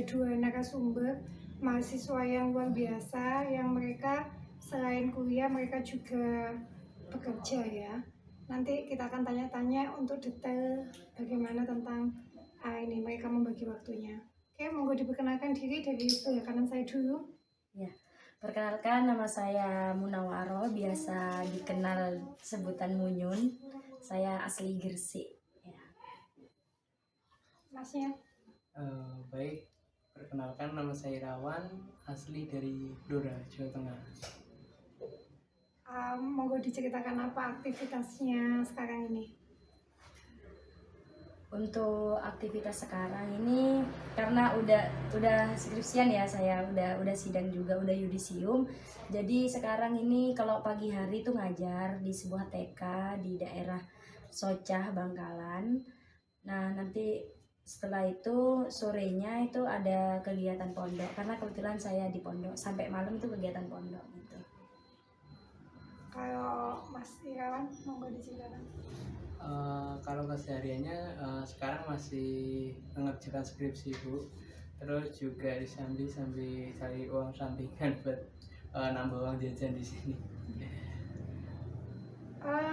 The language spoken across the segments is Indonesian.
dua narasumber mahasiswa yang luar biasa, yang mereka selain kuliah mereka juga bekerja ya. Nanti kita akan tanya-tanya untuk detail bagaimana tentang ini mereka membagi waktunya. Oke, monggo diperkenalkan diri dari sebelah kanan saya dulu. Ya, perkenalkan nama saya Munawaro, biasa dikenal sebutan Munyun. Saya asli Gresik. Ya. Masnya? Baik, perkenalkan nama saya Irawan, asli dari Blora, Jawa Tengah. Monggo diceritakan apa aktivitasnya sekarang ini. Untuk aktivitas sekarang ini karena udah skripsian ya, saya udah sidang juga, udah yudisium. Jadi sekarang ini kalau pagi hari itu ngajar di sebuah TK di daerah Socah, Bangkalan. Nah, nanti setelah itu sorenya itu ada kegiatan pondok, karena kebetulan saya di pondok sampai malam itu kegiatan pondok gitu. Kalau Mas Irawan, monggo diceritakan. Kalau kesehariannya sekarang masih mengerjakan skripsi Bu, terus juga sambil cari uang sampingan buat nambah uang jajan di sini.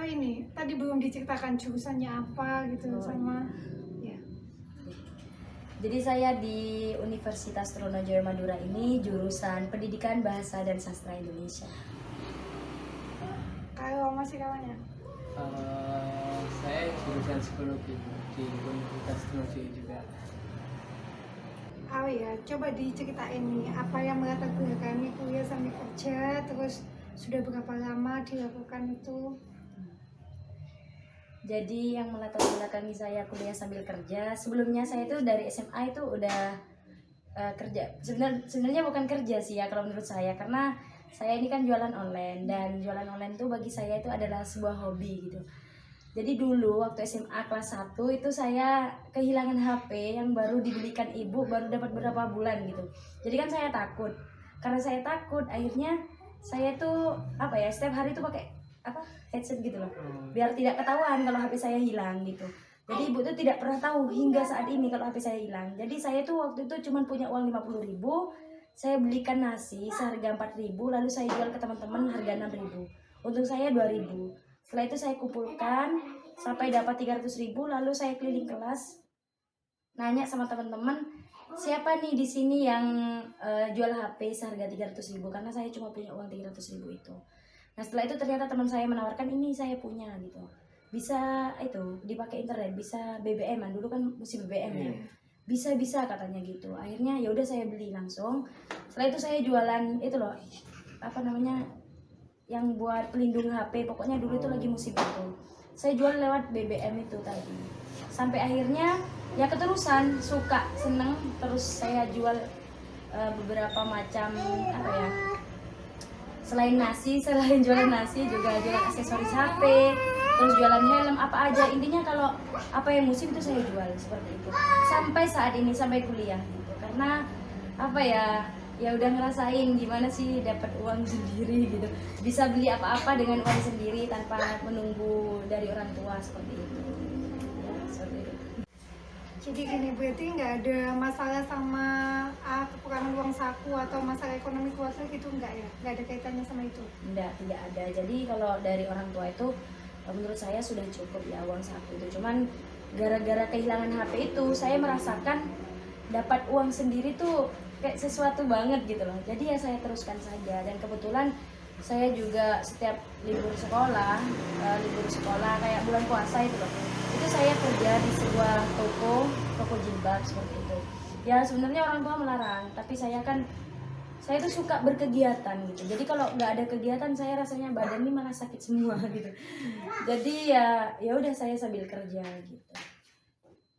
Ini tadi belum diceritakan jurusannya apa gitu sama ya. Jadi saya di Universitas Trunojoyo Madura ini jurusan Pendidikan Bahasa dan Sastra Indonesia. Kalau Mas Irawannya? Saya jurusan psikologi di Universitas Trunojoyo juga. Oh ya, coba diceritain nih apa yang melatar belakangi kuliah sambil kerja, terus sudah berapa lama dilakukan itu? Jadi yang melatar belakangi saya kuliah sambil kerja, sebelumnya saya itu dari SMA itu udah kerja. Sebenarnya bukan kerja sih ya kalau menurut saya, karena saya ini kan jualan online, dan jualan online itu bagi saya itu adalah sebuah hobi gitu. Jadi dulu waktu SMA kelas 1 itu saya kehilangan HP yang baru dibelikan ibu, baru dapat berapa bulan gitu. Jadi kan saya takut. Karena saya takut, akhirnya saya tuh setiap hari tuh pakai headset gitu loh. Biar tidak ketahuan kalau HP saya hilang gitu. Jadi ibu tuh tidak pernah tahu hingga saat ini kalau HP saya hilang. Jadi saya tuh waktu itu cuma punya uang 50.000. Saya belikan nasi seharga 4.000, lalu saya jual ke teman-teman harga 6.000. Untung saya 2.000. Setelah itu saya kumpulkan sampai dapat 300.000, lalu saya keliling kelas nanya sama teman-teman, siapa nih di sini yang jual HP seharga 300.000, karena saya cuma punya uang 300.000 itu. Nah, setelah itu ternyata teman saya menawarkan, ini saya punya gitu. Bisa itu dipakai internet, bisa BBM-an, dulu kan mesti BBM ya. Bisa katanya gitu. Akhirnya ya udah saya beli langsung. Setelah itu saya jualan itu loh, yang buat pelindung HP. Pokoknya dulu itu lagi musim itu. Saya jual lewat BBM itu tadi. Sampai akhirnya ya keterusan, suka, seneng, terus saya jual beberapa macam selain jualan nasi juga jualan aksesoris HP, terus jualan helm, apa aja, intinya kalau apa yang musim itu saya jual seperti itu sampai saat ini, sampai kuliah gitu. Karena ya udah ngerasain gimana sih dapat uang sendiri gitu, bisa beli apa-apa dengan uang sendiri tanpa menunggu dari orang tua seperti itu ya, seperti itu. Jadi gini, berarti nggak ada masalah sama kekurangan uang saku atau masalah ekonomi keluarga gitu, nggak ya? Nggak ada kaitannya sama itu? Tidak ada. Jadi kalau dari orang tua itu menurut saya sudah cukup ya uang saku itu. Cuman gara-gara kehilangan HP itu saya merasakan dapat uang sendiri tuh kayak sesuatu banget gitu loh. Jadi ya saya teruskan saja, dan kebetulan saya juga setiap libur sekolah kayak bulan puasa itu loh, itu saya kerja di sebuah toko jilbab seperti itu. Ya sebenarnya orang tua melarang, tapi saya tuh suka berkegiatan gitu. Jadi kalau nggak ada kegiatan saya rasanya badan ini malah sakit semua gitu. Jadi ya udah saya sambil kerja gitu.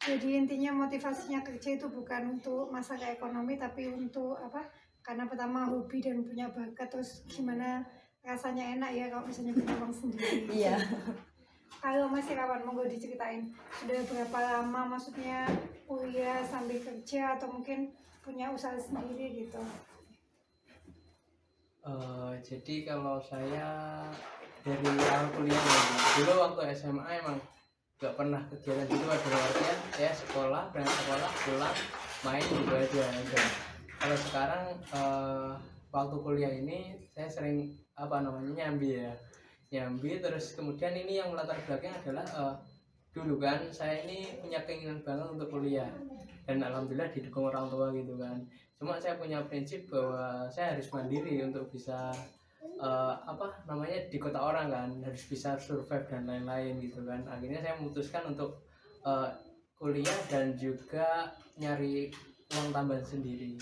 Jadi intinya motivasinya kerja itu bukan untuk masalah ekonomi, tapi untuk karena pertama hobi dan punya bakat, terus gimana rasanya enak ya kalau misalnya punya uang sendiri. Iya. Kalau Mas Irawan, monggo diceritain sudah berapa lama maksudnya kuliah sambil kerja atau mungkin punya usaha sendiri gitu. Jadi kalau saya dari awal kuliah dulu waktu SMA emang gak pernah kegiatan gitu, ada artian ya sekolah, berangkat sekolah, pulang, main gitu aja udah. Kalau sekarang waktu kuliah ini saya sering apa namanya nyambi terus kemudian ini yang melatar belakang adalah dulu kan saya ini punya keinginan banget untuk kuliah dan alhamdulillah didukung orang tua gitu kan. Cuma saya punya prinsip bahwa saya harus mandiri untuk bisa apa namanya di kota orang kan, harus bisa survive dan lain-lain gitu kan. Akhirnya saya memutuskan untuk uh, kuliah dan juga nyari uang tambahan sendiri.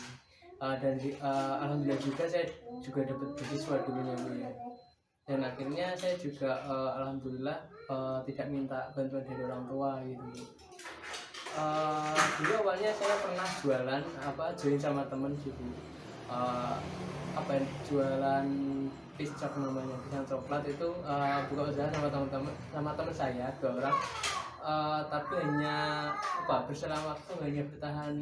Alhamdulillah juga saya juga dapat beasiswa dulunya Bu ya. Dan akhirnya saya juga alhamdulillah tidak minta bantuan dari orang tua gitu. Dulu awalnya saya pernah jualan join sama temen gitu. Jualan piscok namanya, pisang coklat itu buka usaha sama teman saya 2 orang. Tapi hanya berselang waktu hanya bertahan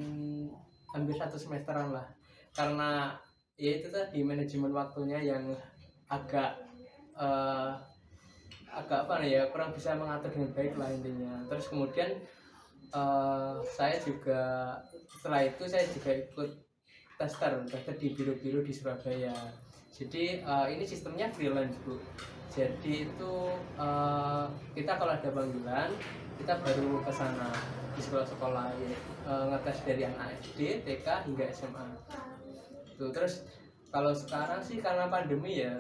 hampir 1 semesteran lah, karena ya itu tadi manajemen waktunya yang agak kurang bisa mengatur dengan baik lah intinya. Terus kemudian saya juga setelah itu saya juga ikut tester di biru-biru di Surabaya. Jadi ini sistemnya freelance Bu. Jadi itu kita kalau ada panggilan kita baru ke sana di sekolah-sekolah ya, ngetes dari anak SD, TK hingga SMA. Tuh, terus kalau sekarang sih karena pandemi ya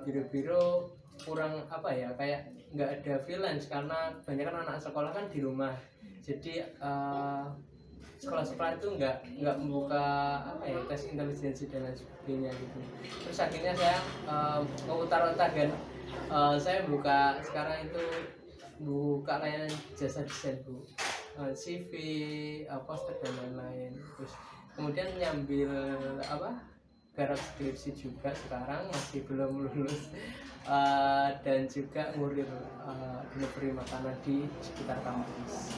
biru-biru kurang kayak nggak ada freelance karena banyak kan anak sekolah kan di rumah. Jadi sekolah-sekolah itu nggak membuka tes intelijensi dan lain sebagainya gitu. Terus akhirnya saya memutar-otak dan saya buka sekarang itu buka layanan jasa desain Bu, CV, poster dan lain-lain. Terus kemudian nyambil garap skripsi juga sekarang masih belum lulus, dan juga ngurir delivery makanan di sekitar kampus.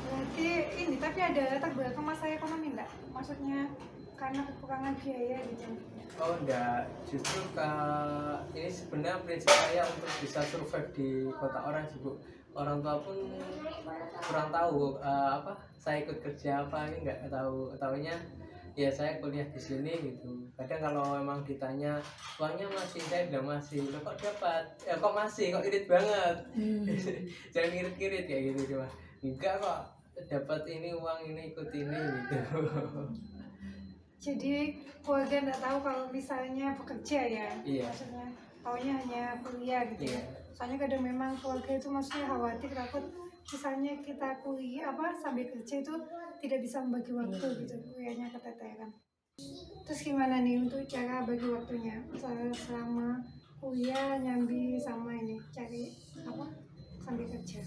Berarti ini tapi ada latar belakang masalah ekonomi enggak? Maksudnya karena kekurangan biaya gitu? Oh enggak, justru ini sebenarnya prinsip saya untuk bisa survive di kota orang sih Bu. Orang tua pun kurang tahu saya ikut kerja apa, ini nggak tahunya ya saya kuliah di sini gitu. Kadang kalau memang ditanya uangnya masih, saya bilang masih. Loh kok dapat? Ya kok masih? Kok irit banget? Jangan irit-irit kayak gitu cuma. Enggak kok, dapat ini uang ini ikut ini gitu. Jadi keluarga nggak tahu kalau misalnya bekerja ya? Iya. Maksudnya taunya hanya kuliah gitu ya? Soalnya kadang memang keluarga itu maksudnya khawatir takut misalnya kita kuliah sambil kerja itu tidak bisa membagi waktu gitu, kuliahnya keteteran. Terus gimana nih untuk cara bagi waktunya selama kuliah nyambi sama ini cari sambil kerja?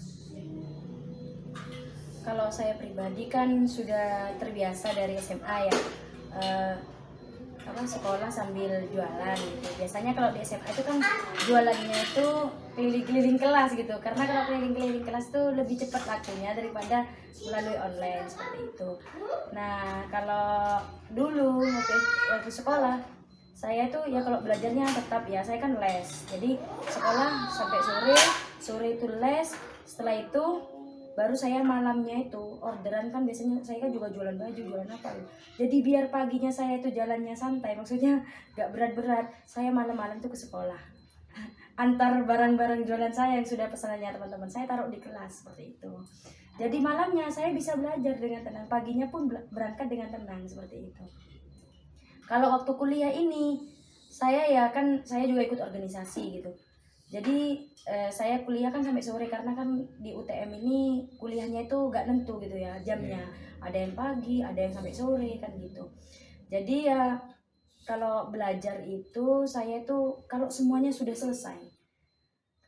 Kalau saya pribadi kan sudah terbiasa dari SMA ya, sekolah sambil jualan gitu. Biasanya kalau di SMA itu kan jualannya itu keliling-keliling kelas gitu, karena kalau keliling-keliling kelas tuh lebih cepat lakunya daripada melalui online seperti itu. Nah kalau dulu waktu sekolah saya tuh ya kalau belajarnya tetap ya, saya kan les, jadi sekolah sampai sore itu les. Setelah itu baru saya malamnya itu orderan, kan biasanya saya kan juga jualan baju, jualan apa gitu. Jadi biar paginya saya itu jalannya santai, maksudnya gak berat-berat, saya malam-malam tuh ke sekolah antar barang-barang jualan saya yang sudah pesanannya teman-teman saya taruh di kelas seperti itu. Jadi malamnya saya bisa belajar dengan tenang, paginya pun berangkat dengan tenang seperti itu. Kalau waktu kuliah ini saya juga ikut organisasi gitu. Jadi saya kuliah kan sampai sore karena kan di UTM ini kuliahnya itu gak nentu gitu ya jamnya. Ada yang pagi, ada yang sampai sore kan gitu. Jadi ya kalau belajar itu saya tuh kalau semuanya sudah selesai.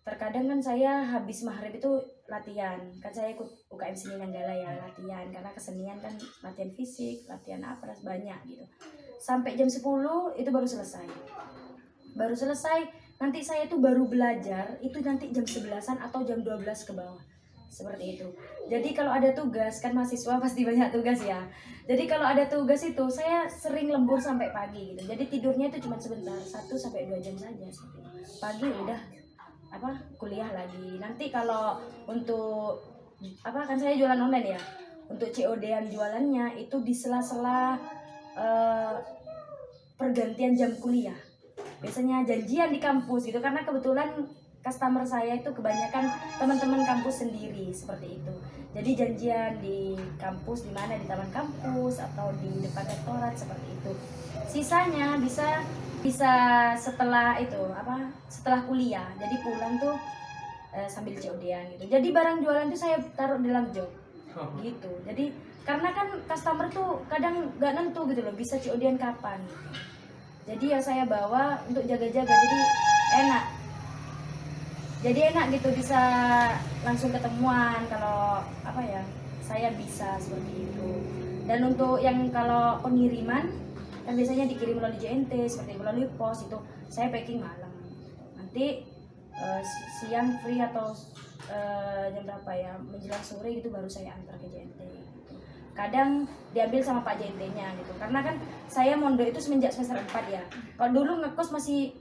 Terkadang kan saya habis maghrib itu latihan. Kan saya ikut UKM Seni Nanggala ya, latihan karena kesenian kan latihan fisik, latihan apa banyak gitu. Sampai jam 10 itu baru selesai. Nanti saya tuh baru belajar itu nanti jam 11-an atau jam 12 ke bawah. Seperti itu. Jadi kalau ada tugas, kan mahasiswa pasti banyak tugas ya. Jadi kalau ada tugas itu saya sering lembur sampai pagi gitu. Jadi tidurnya itu cuma sebentar, 1-2 jam saja seperti itu. Pagi udah kuliah lagi. Nanti kalau untuk kan saya jualan online ya. untuk COD-an jualannya itu di sela-sela eh, pergantian jam kuliah. Biasanya janjian di kampus gitu, karena kebetulan customer saya itu kebanyakan teman-teman kampus sendiri seperti itu. Jadi janjian di kampus, di mana di taman kampus atau di depan rektorat seperti itu. Sisanya bisa bisa setelah itu setelah kuliah. Jadi pulang tuh sambil COD-an gitu. Jadi barang jualan tuh saya taruh dalam jok gitu. Jadi karena kan customer tuh kadang nggak nentu gitu loh, bisa COD-an kapan. Jadi ya saya bawa untuk jaga-jaga, jadi enak. Jadi enak gitu, bisa langsung ketemuan kalau saya bisa seperti itu. Dan untuk yang kalau pengiriman kan biasanya dikirim melalui JNT seperti melalui pos, itu saya packing malam. Nanti siang free atau jam berapa ya, menjelang sore gitu baru saya antar ke JNT gitu. Kadang diambil sama Pak JNT-nya gitu, karena kan saya mondok itu semenjak semester 4 ya. Kalau dulu ngekos masih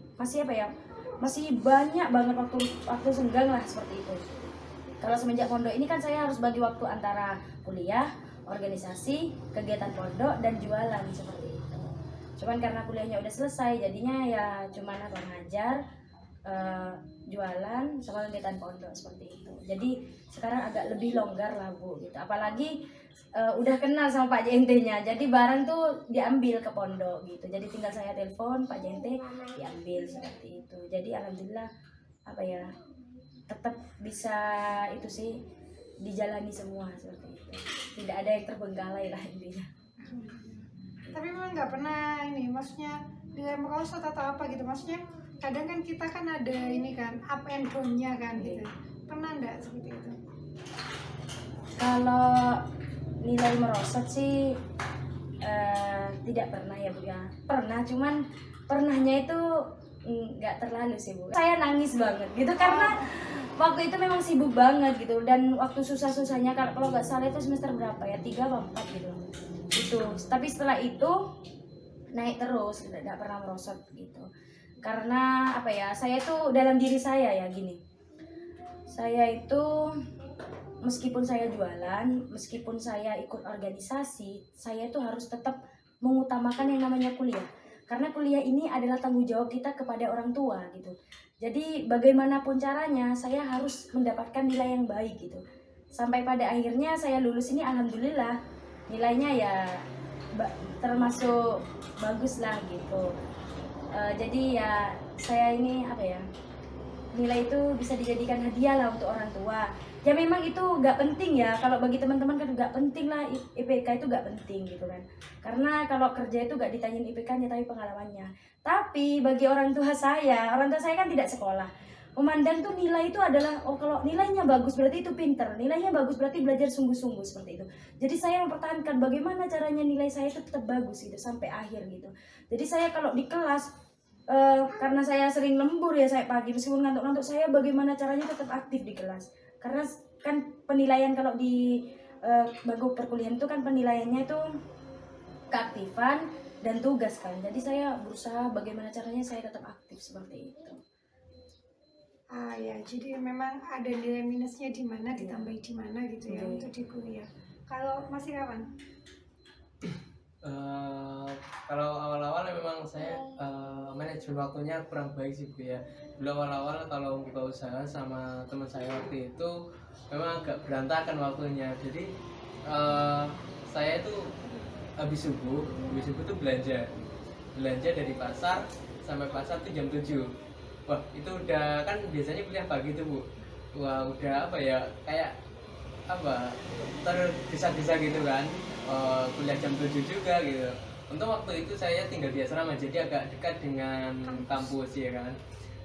masih banyak banget waktu senggang lah seperti itu. Kalau semenjak pondok ini kan saya harus bagi waktu antara kuliah, organisasi, kegiatan pondok, dan jualan seperti itu. Cuman karena kuliahnya udah selesai, jadinya ya cuman ngajar, jualan, sama kegiatan pondok seperti itu. Jadi sekarang agak lebih longgar lah Bu gitu. Apalagi udah kenal sama Pak JNT-nya, jadi barang tuh diambil ke pondok gitu. Jadi tinggal saya telepon Pak JNT, diambil seperti itu. Jadi alhamdulillah tetap bisa itu sih dijalani semua seperti itu. Tidak ada yang terbengkalai lah intinya. Tapi memang nggak pernah ini, maksudnya dengan merosot atau apa gitu, maksudnya kadang kan kita kan ada ini kan up and down-nya kan gitu. Pernah nggak seperti itu? Kalau nilai merosot sih tidak pernah ya Bu ya. Pernah, cuman pernahnya itu nggak terlalu sih Bu. Saya nangis banget gitu karena waktu itu memang sibuk banget gitu, dan waktu susah-susahnya kalau nggak salah itu semester berapa ya, 3 atau 4 gitu itu. Tapi setelah itu naik terus, nggak pernah merosot gitu. Karena saya tuh dalam diri saya ya gini, saya itu meskipun saya jualan, meskipun saya ikut organisasi, saya tuh harus tetap mengutamakan yang namanya kuliah. Karena kuliah ini adalah tanggung jawab kita kepada orang tua gitu. Jadi bagaimanapun caranya, saya harus mendapatkan nilai yang baik gitu. Sampai pada akhirnya saya lulus ini alhamdulillah, nilainya ya termasuk bagus lah gitu. Jadi ya saya ini nilai itu bisa dijadikan hadiah lah untuk orang tua. Ya memang itu nggak penting ya, kalau bagi teman-teman kan nggak penting lah, IPK itu nggak penting gitu kan. Karena kalau kerja itu nggak ditanyain IPK-nya tapi pengalamannya. Tapi bagi orang tua saya kan tidak sekolah, memandang tuh nilai itu adalah, kalau nilainya bagus berarti itu pinter, nilainya bagus berarti belajar sungguh-sungguh seperti itu. Jadi saya mempertahankan bagaimana caranya nilai saya itu tetap bagus gitu sampai akhir gitu. Jadi saya kalau di kelas, karena saya sering lembur ya, saya pagi meskipun ngantuk-ngantuk, saya bagaimana caranya tetap aktif di kelas. Karena kan penilaian kalau di bangku perkuliahan itu kan penilaiannya itu keaktifan dan tugas kan. Jadi saya berusaha bagaimana caranya saya tetap aktif seperti itu. Ya, jadi memang ada nilai minusnya di mana, ditambahi di mana gitu ya untuk di kuliah. Kalau masih kapan? Kalau awal-awal memang saya manajemen waktunya kurang baik sih Bu ya. Dulu awal-awal kalau buka usaha sama teman saya waktu itu memang agak berantakan waktunya. Jadi saya itu habis subuh tuh belanja dari pasar sampai pasar tuh jam 7. Wah itu udah kan biasanya kuliah pagi tuh Bu. Wah udah kayak tergesa-gesa gitu kan. Kuliah jam 7 juga gitu. Untuk waktu itu saya tinggal di asrama, jadi agak dekat dengan kampus ya kan.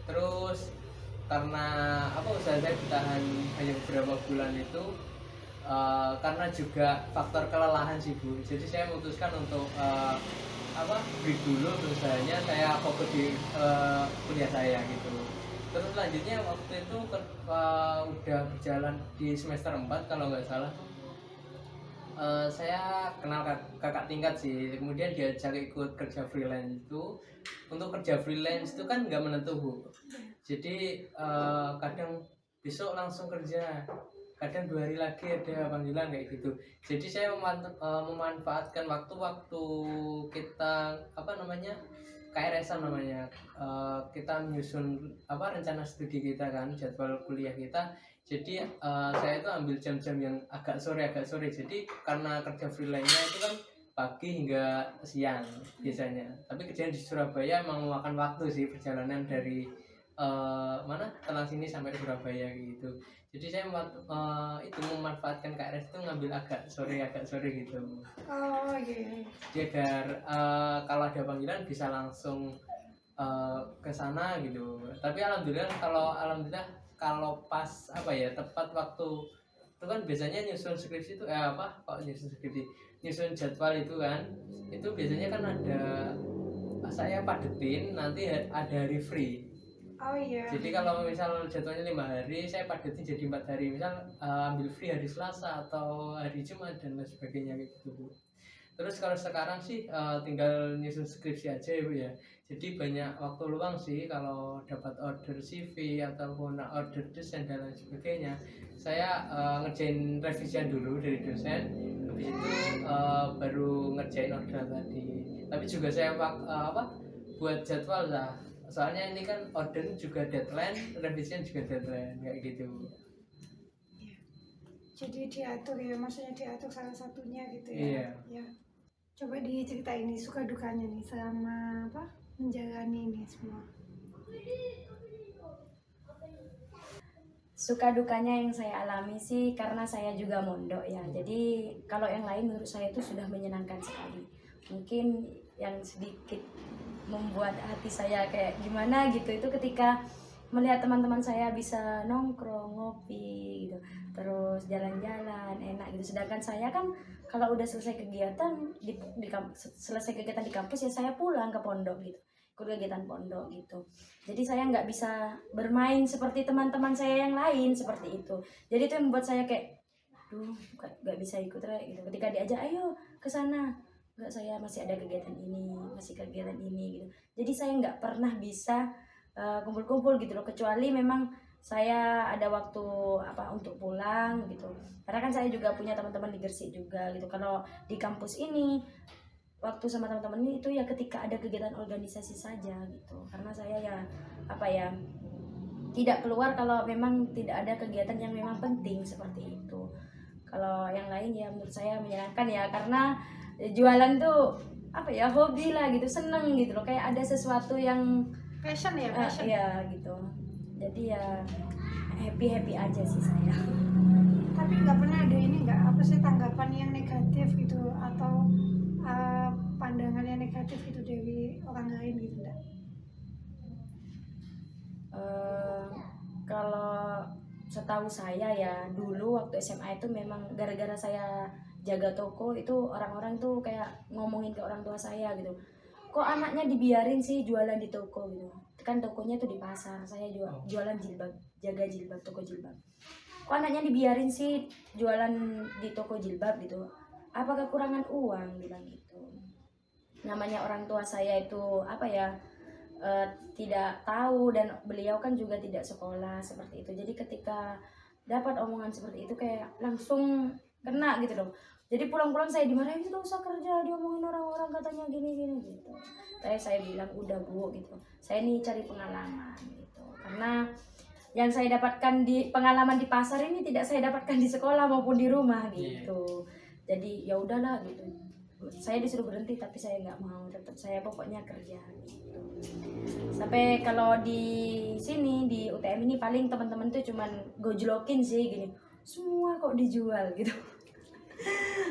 Terus karena usaha saya bertahan hanya beberapa bulan itu karena juga faktor kelelahan sih Bu. Jadi saya memutuskan untuk break dulu usahanya, saya fokus di kuliah saya gitu. Terus selanjutnya waktu itu udah berjalan di semester 4 kalau nggak salah. Saya kenal kakak tingkat sih, kemudian diajak ikut kerja freelance itu. Untuk kerja freelance itu kan nggak menentu Bu, jadi kadang besok langsung kerja, kadang 2 hari lagi ada panggilan kayak gitu. Jadi saya memanfaatkan waktu-waktu kita apa namanya KRS-an namanya, kita menyusun apa rencana studi kita kan, jadwal kuliah kita. Jadi saya itu ambil jam-jam yang agak sore. Jadi karena kerja freelance-nya itu kan pagi hingga siang biasanya. Tapi kerjaan di Surabaya emang memakan waktu sih, perjalanan dari mana Telang sini sampai Surabaya gitu. Jadi saya itu memanfaatkan KRS itu ngambil agak sore gitu. Oh iya. Jadi agar kalau ada panggilan bisa langsung ke sana gitu. Tapi alhamdulillah kalau pas apa ya tepat waktu itu kan biasanya nyusun skripsi itu nyusun jadwal itu kan, itu biasanya kan ada saya padetin nanti ada hari free. Oh iya. Jadi kalau misal jadwalnya 5 hari, saya padetin jadi 4 hari. Misal ambil free hari Selasa atau hari Jumat dan lain sebagainya gitu Bu. Terus kalau sekarang sih tinggal nyusun skripsi aja ya Bu ya. Jadi banyak waktu luang sih kalau dapat order CV ataupun order desain dan lain sebagainya. Saya ngerjain revisian dulu dari dosen, habis itu baru ngerjain order tadi. Tapi juga saya buat jadwal lah. Soalnya ini kan order juga deadline, revisian juga deadline kayak gitu. Jadi diatur ya, maksudnya diatur salah satunya gitu ya. Iya. Ya. Coba diceritain nih suka dukanya nih selama menjalani ini semua. Suka dukanya yang saya alami sih karena saya juga mondok ya. Jadi kalau yang lain menurut saya itu sudah menyenangkan sekali. Mungkin yang sedikit membuat hati saya kayak gimana gitu itu ketika melihat teman-teman saya bisa nongkrong, ngopi gitu, terus jalan-jalan enak gitu. Sedangkan saya kan kalau udah selesai kegiatan selesai kegiatan di kampus ya saya pulang ke pondok gitu, ikut kegiatan pondok gitu. Jadi saya nggak bisa bermain seperti teman-teman saya yang lain seperti itu. Jadi itu yang membuat saya kayak, duh nggak bisa ikut gitu. Ketika diajak ayo ke sana, enggak, saya masih ada kegiatan ini gitu. Jadi saya nggak pernah bisa kumpul-kumpul gitu loh, kecuali memang saya ada waktu untuk pulang gitu. Karena kan saya juga punya teman-teman di Gresik juga gitu. Kalau di kampus ini waktu sama teman-teman ini itu ya ketika ada kegiatan organisasi saja gitu. Karena saya ya tidak keluar kalau memang tidak ada kegiatan yang memang penting seperti itu. Kalau yang lain ya menurut saya menyenangkan ya, karena jualan tuh hobi lah gitu, seneng gitu loh, kayak ada sesuatu yang Passion ya, passion. Iya gitu. Jadi ya happy aja sih saya. Tapi nggak pernah ada ini nggak tanggapan yang negatif gitu atau pandangan yang negatif gitu dari orang lain gitu enggak? Kalau setahu saya ya dulu waktu SMA itu memang gara-gara saya jaga toko itu orang-orang tuh kayak ngomongin ke orang tua saya gitu, kok anaknya dibiarin sih jualan di toko gitu kan, tokonya tuh di pasar, saya jualan jilbab, jaga jilbab, toko jilbab. Kok anaknya dibiarin sih jualan di toko jilbab gitu, apa kekurangan uang, bilang gitu. Namanya orang tua saya itu tidak tahu, dan beliau kan juga tidak sekolah seperti itu. Jadi ketika dapat omongan seperti itu kayak langsung kena gitu loh. Jadi pulang-pulang saya dimarahin, gak usah kerja, diomongin orang-orang katanya gini gitu. Saya bilang udah Bu gitu, saya ini cari pengalaman gitu. Karena yang saya dapatkan di pengalaman di pasar ini tidak saya dapatkan di sekolah maupun di rumah gitu. Jadi ya udahlah gitu. Saya disuruh berhenti tapi saya nggak mau, tetap saya pokoknya kerja gitu. Sampai kalau di sini di UTM ini paling teman-teman tuh cuman gojlokin sih gini, semua kok dijual gitu.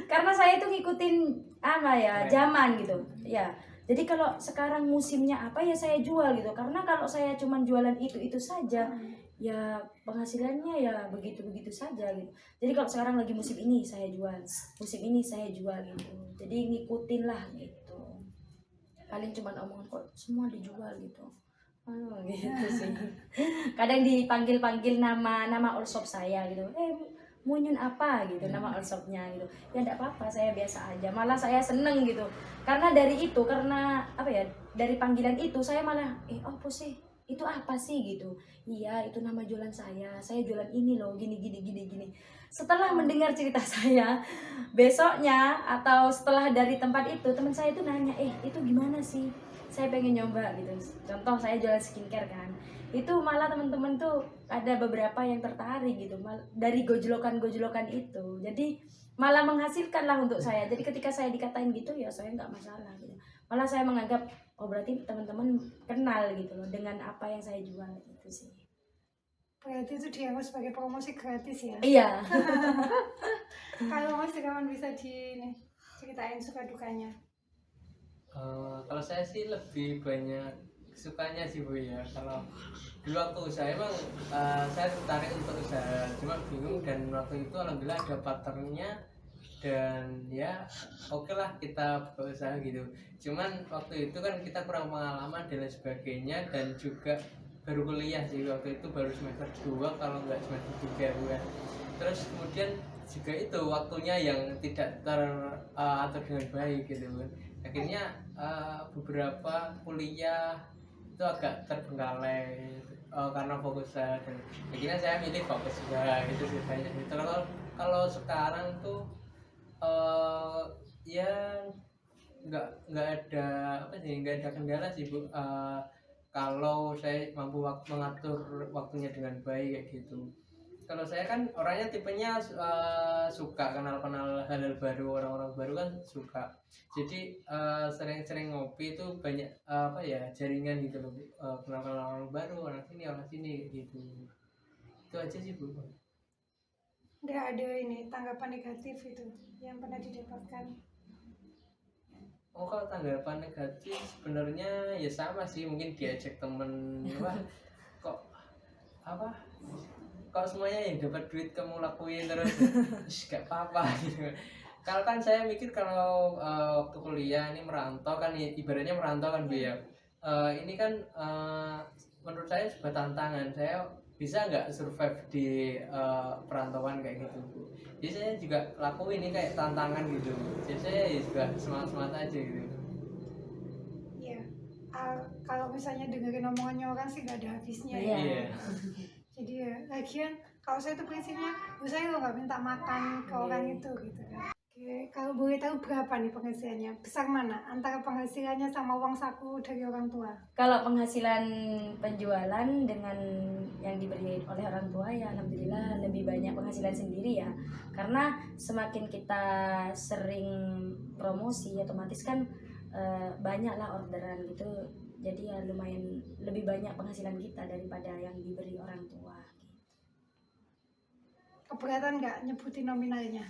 Karena saya itu ngikutin zaman gitu ya. Jadi kalau sekarang musimnya apa ya saya jual gitu. Karena kalau saya cuman jualan itu saja ya penghasilannya ya begitu saja gitu. Jadi kalau sekarang lagi musim ini saya jual, musim ini saya jual gitu. Jadi ngikutin lah gitu. Paling cuman omongan kok semua dijual gitu. Gitu sih. Kadang dipanggil nama all shop saya gitu. Mau nyun apa gitu nama all shopnya gitu. Ya enggak apa-apa, saya biasa aja. Malah saya seneng gitu. Karena dari dari panggilan itu saya malah apa sih? Itu apa sih gitu. Iya, itu nama jualan saya jualan ini loh, gini. setelah mendengar cerita saya, besoknya atau setelah dari tempat itu, teman saya itu nanya, itu gimana sih? Saya pengen nyoba gitu. Contoh saya jualan skincare kan. Itu malah teman-teman tuh ada beberapa yang tertarik gitu dari gojlokan-gojlokan itu. Jadi malah menghasilkan lah untuk saya. Jadi ketika saya dikatain gitu ya saya nggak masalah gitu. Malah saya menganggap oh berarti teman-teman kenal gitu loh dengan apa yang saya jual gitu sih. Berarti itu dianggap sebagai promosi gratis ya. Iya. Kalau Mas Irawan bisa ceritain suka dukanya. Kalau saya sih lebih banyak sukanya sih Bu ya. Kalau dulu waktu usaha emang saya tertarik untuk usaha, cuma bingung dan waktu itu alhamdulillah ada partnernya dan ya oke lah kita buka usaha gitu. Cuman waktu itu kan kita kurang pengalaman dan lain sebagainya dan juga baru kuliah sih waktu itu, baru semester 2 kalau nggak semester 3 Bu ya. Terus kemudian juga itu waktunya yang tidak teratur dengan baik gitu kan. Akhirnya beberapa kuliah itu agak terbengkalai karena fokus saya, dan akhirnya saya milih fokus usaha itu sih banyak itu. Kalau sekarang tuh ya nggak ada apa sih, nggak ada kendala sih Bu. Kalau saya mampu mengatur waktunya dengan baik kayak gitu. Kalau saya kan orangnya tipenya suka kenal-kenal hal-hal baru, orang-orang baru kan suka. Jadi sering-sering ngopi itu banyak apa ya, jaringan gitu loh. Kenal-kenal orang baru, orang sini gitu. Itu aja sih Bu. Nggak ada ini tanggapan negatif itu yang pernah didapatkan. Oh, kalau tanggapan negatif sebenarnya ya sama sih, mungkin diajak temen, wah kok apa, kok semuanya yang dapat duit kamu lakuin terus, gak apa-apa gitu. Kalau kan saya mikir kalau waktu kuliah ini merantau kan, ibaratnya merantau kan Bu ya. Ini kan menurut saya sebuah tantangan. Saya bisa nggak survive di perantauan kayak gitu Bu. Jadi saya juga lakuin ini kayak tantangan gitu. Jadi saya ya juga semangat aja gitu. Iya. Kalau misalnya dengerin omongannya orang sih nggak ada habisnya ya. Iya. Jadi ya lagian kalau saya tuh prinsipnya saya lo nggak minta makan ke orang itu gitu kan. Oke, kalau boleh tahu berapa nih penghasilannya? Besar mana antara penghasilannya sama uang saku dari orang tua? Kalau penghasilan penjualan dengan yang diberi oleh orang tua ya alhamdulillah lebih banyak penghasilan sendiri ya. Karena semakin kita sering promosi otomatis kan banyaklah orderan gitu. Jadi ya lumayan lebih banyak penghasilan kita daripada yang diberi orang tua. Keberatan nggak nyebutin nominalnya?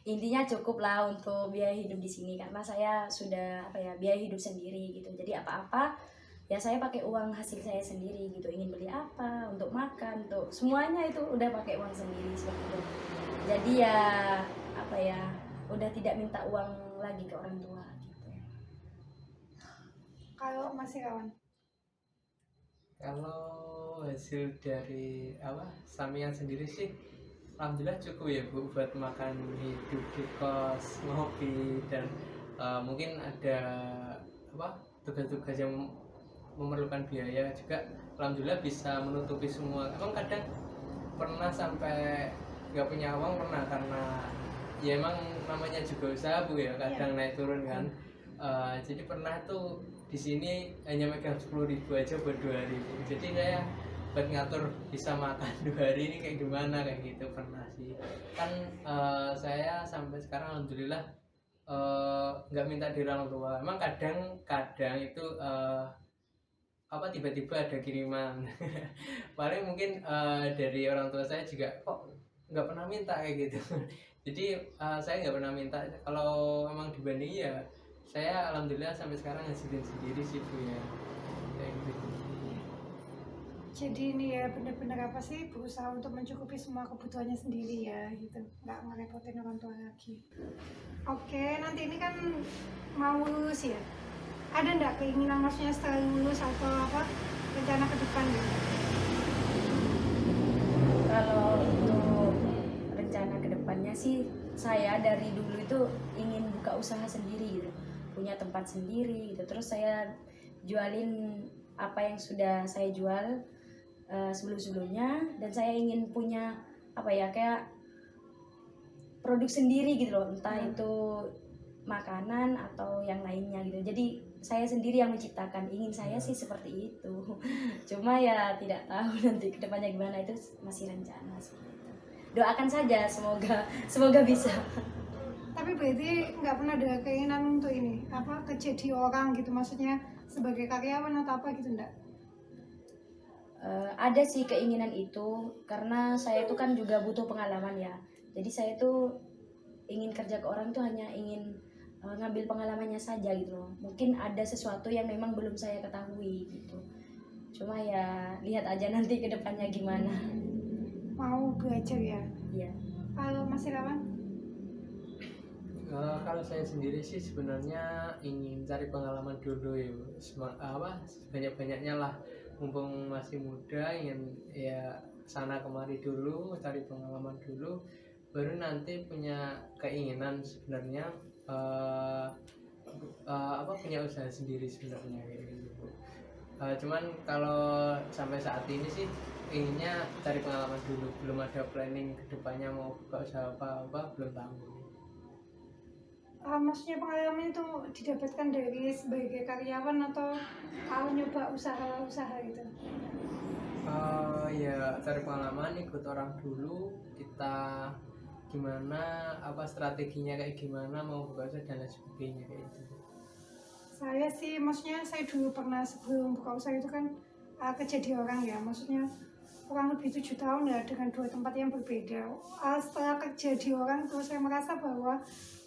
Intinya cukup lah untuk biaya hidup di sini karena saya sudah biaya hidup sendiri gitu. Jadi apa-apa ya saya pakai uang hasil saya sendiri gitu. Ingin beli apa, untuk makan, untuk semuanya itu udah pakai uang sendiri seperti itu. Jadi ya udah tidak minta uang lagi ke orang tua gitu. Kalau Mas Irawan? Kalau hasil dari sampingan sendiri sih alhamdulillah cukup ya Bu buat makan hidup di kos, ngopi, dan mungkin ada tugas-tugas yang memerlukan biaya juga alhamdulillah bisa menutupi semua. Emang kadang pernah sampai nggak punya uang, pernah, karena ya emang namanya juga usaha Bu ya, kadang naik turun kan. Jadi pernah tuh di sini hanya megang 10.000 aja buat 2 hari Bu. Jadi saya buat ngatur bisa makan 2 hari ini kayak gimana kayak gitu pernah sih. Kan saya sampai sekarang alhamdulillah nggak minta dari orang tua. Emang kadang itu tiba-tiba ada kiriman. Paling mungkin dari orang tua saya juga kok nggak pernah minta kayak gitu. Jadi saya nggak pernah minta. Kalau emang dibanding ya saya alhamdulillah sampai sekarang ngasilin sendiri sih Bu ya, kayak gitu. Jadi ini ya benar-benar berusaha untuk mencukupi semua kebutuhannya sendiri ya gitu, nggak ngerepotin orang tua lagi. Oke, nanti ini kan mau lulus ya, ada nggak keinginan maksudnya setelah lulus atau rencana ke depan gitu? Kalau untuk rencana kedepannya sih saya dari dulu itu ingin buka usaha sendiri gitu, punya tempat sendiri gitu. Terus saya jualin apa yang sudah saya jual sebelum-sebelumnya, dan saya ingin punya apa ya, kayak produk sendiri gitu loh, entah itu makanan atau yang lainnya gitu. Jadi saya sendiri yang menciptakan, ingin saya sih seperti itu. Cuma ya tidak tahu nanti kedepannya gimana, itu masih rencana seperti itu. Doakan saja, semoga bisa. Tapi berarti nggak pernah ada keinginan untuk ini apa kerja di orang gitu, maksudnya sebagai karyawan atau apa gitu enggak? Ada sih keinginan itu, karena saya itu kan juga butuh pengalaman ya. Jadi saya tuh ingin kerja ke orang tuh hanya ingin ngambil pengalamannya saja gitu loh. Mungkin ada sesuatu yang memang belum saya ketahui gitu. Cuma ya lihat aja nanti ke depannya gimana. Mau belajar ya. Iya. Kalau Mas Irawan? Kalau saya sendiri sih sebenarnya ingin cari pengalaman dulu ya, sebanyak-banyaknya lah, mumpung masih muda, ingin ya sana kemari dulu, cari pengalaman dulu, baru nanti punya keinginan sebenarnya punya usaha sendiri sebenarnya kayak gitu Bu. Cuman kalau sampai saat ini sih inginnya cari pengalaman dulu, belum ada planning kedepannya mau buka usaha apa belum tahu. Maksudnya pengalaman itu didapatkan dari sebagai karyawan atau kalau nyoba usaha-usaha gitu? Ya cari pengalaman, ikut orang dulu, kita gimana, apa strateginya kayak gimana, mau buka usaha dan lain sebagainya kayak gitu. Saya sih, maksudnya saya dulu pernah sebelum buka usaha itu kan kerja di orang ya, maksudnya kurang lebih 7 tahun ya dengan 2 tempat yang berbeda. Setelah kerja di orang tuh saya merasa bahwa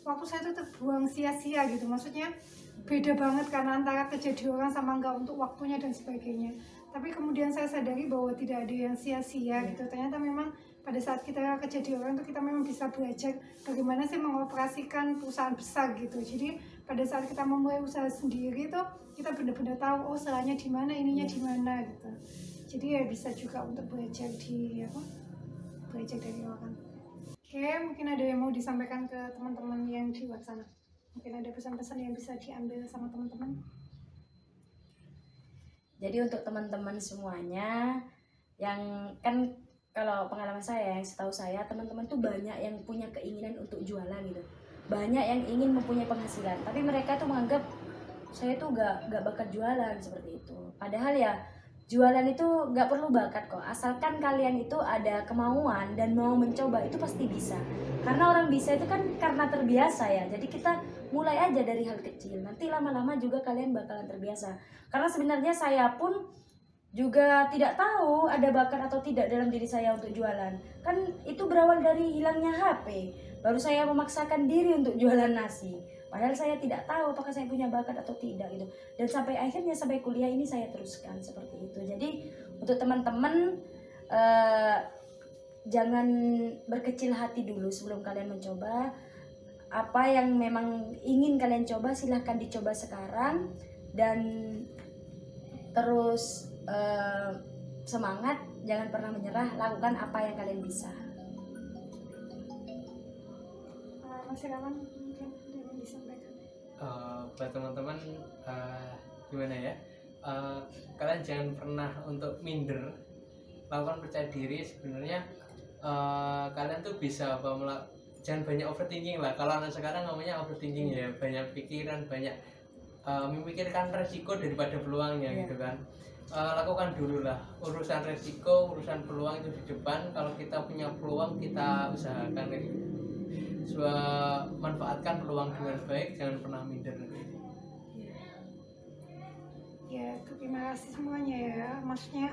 waktu saya itu terbuang sia-sia gitu, maksudnya beda banget karena antara kerja di orang sama enggak untuk waktunya dan sebagainya. Tapi kemudian saya sadari bahwa tidak ada yang sia-sia gitu, ternyata memang pada saat kita kerja di orang itu kita memang bisa belajar bagaimana sih mengoperasikan perusahaan besar gitu. Jadi pada saat kita memulai usaha sendiri tuh kita benar-benar tahu oh salahnya di mana, ininya di mana gitu. Jadi ya bisa juga untuk belajar belajar dari orang. Oke, mungkin ada yang mau disampaikan ke teman-teman yang di luar sana. Mungkin ada pesan-pesan yang bisa diambil sama teman-teman. Jadi untuk teman-teman semuanya, yang kan kalau pengalaman saya, yang setahu saya teman-teman tuh banyak yang punya keinginan untuk jualan gitu, banyak yang ingin mempunyai penghasilan, tapi mereka tuh menganggap saya tuh gak bakat jualan seperti itu. Padahal ya jualan itu gak perlu bakat kok, asalkan kalian itu ada kemauan dan mau mencoba, itu pasti bisa. Karena orang bisa itu kan karena terbiasa ya. Jadi kita mulai aja dari hal kecil, nanti lama-lama juga kalian bakalan terbiasa. Karena sebenarnya saya pun juga tidak tahu ada bakat atau tidak dalam diri saya untuk jualan. Kan itu berawal dari hilangnya HP. Baru saya memaksakan diri untuk jualan nasi. Padahal saya tidak tahu apakah saya punya bakat atau tidak gitu. Dan sampai akhirnya sampai kuliah ini saya teruskan seperti itu. Jadi untuk teman-teman jangan berkecil hati dulu sebelum kalian mencoba. Apa yang memang ingin kalian coba silahkan dicoba sekarang, dan terus semangat, jangan pernah menyerah, lakukan apa yang kalian bisa. Mas Irawan mungkin ada yang disampaikan. Buat teman-teman gimana ya, kalian jangan pernah untuk minder, lakukan, percaya diri. Sebenarnya kalian tuh bisa jangan banyak overthinking lah. Kalau anak sekarang namanya overthinking ya, banyak pikiran, banyak memikirkan resiko daripada peluangnya gitu kan. Lakukan dulu lah urusan resiko, urusan peluang itu di depan. Kalau kita punya peluang kita usahakan kayak gitu. Manfaatkan peluang dengan baik, jangan pernah minder. Ya, terima kasih semuanya ya. Maksudnya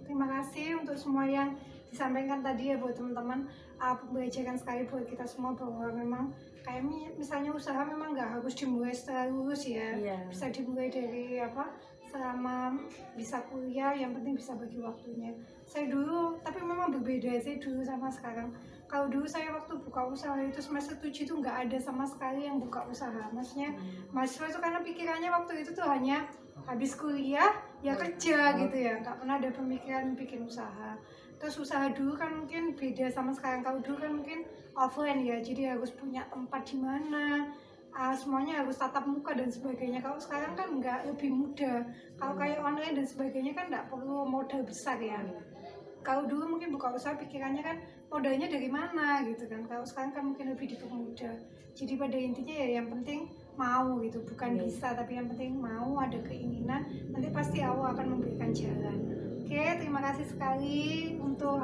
terima kasih untuk semua yang disampaikan tadi ya buat teman-teman. Pembelajaran sekali buat kita semua bahwa memang kayak misalnya usaha memang nggak harus dimulai secara lurus ya. Bisa dimulai dari selama bisa kuliah, yang penting bisa bagi waktunya. Saya dulu, tapi memang berbeda sih dulu sama sekarang. Kalau dulu saya waktu buka usaha itu semester 7 itu nggak ada sama sekali yang buka usaha. Maksudnya mahasiswa itu karena pikirannya waktu itu tuh hanya habis kuliah ya kerja gitu ya, nggak pernah ada pemikiran bikin usaha. Terus usaha dulu kan mungkin beda sama sekarang. Kalau dulu kan mungkin offline ya, jadi harus punya tempat di mana, semuanya harus tatap muka dan sebagainya. Kalau sekarang kan nggak, lebih mudah. Kalau kayak online dan sebagainya kan nggak perlu modal besar ya. Kalau dulu mungkin buka usaha pikirannya kan modalnya dari mana gitu kan. Kalau sekarang kan mungkin lebih dipermudah. Jadi pada intinya ya yang penting mau gitu, bukan bisa tapi yang penting mau, ada keinginan, nanti pasti Allah akan memberikan jalan. Oke, terima kasih sekali untuk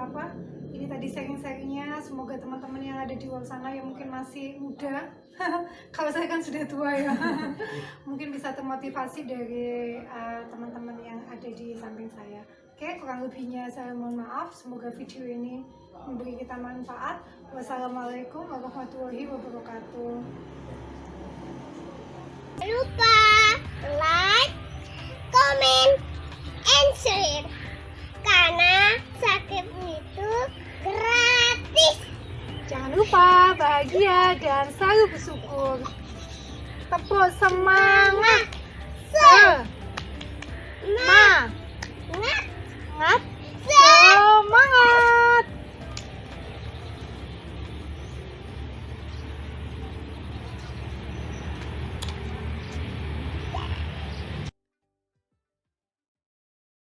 ini tadi sharing-sharingnya. Semoga teman-teman yang ada di luar sana yang mungkin masih muda kalau saya kan sudah tua ya mungkin bisa termotivasi dari teman-teman yang ada di samping saya. Oke, kurang lebihnya saya mohon maaf. Semoga video ini memberi kita manfaat. Wassalamualaikum warahmatullahi wabarakatuh. Jangan lupa like, comment, and share karena subscribe itu gratis. Jangan lupa bahagia dan selalu bersyukur. Tepuk semangat.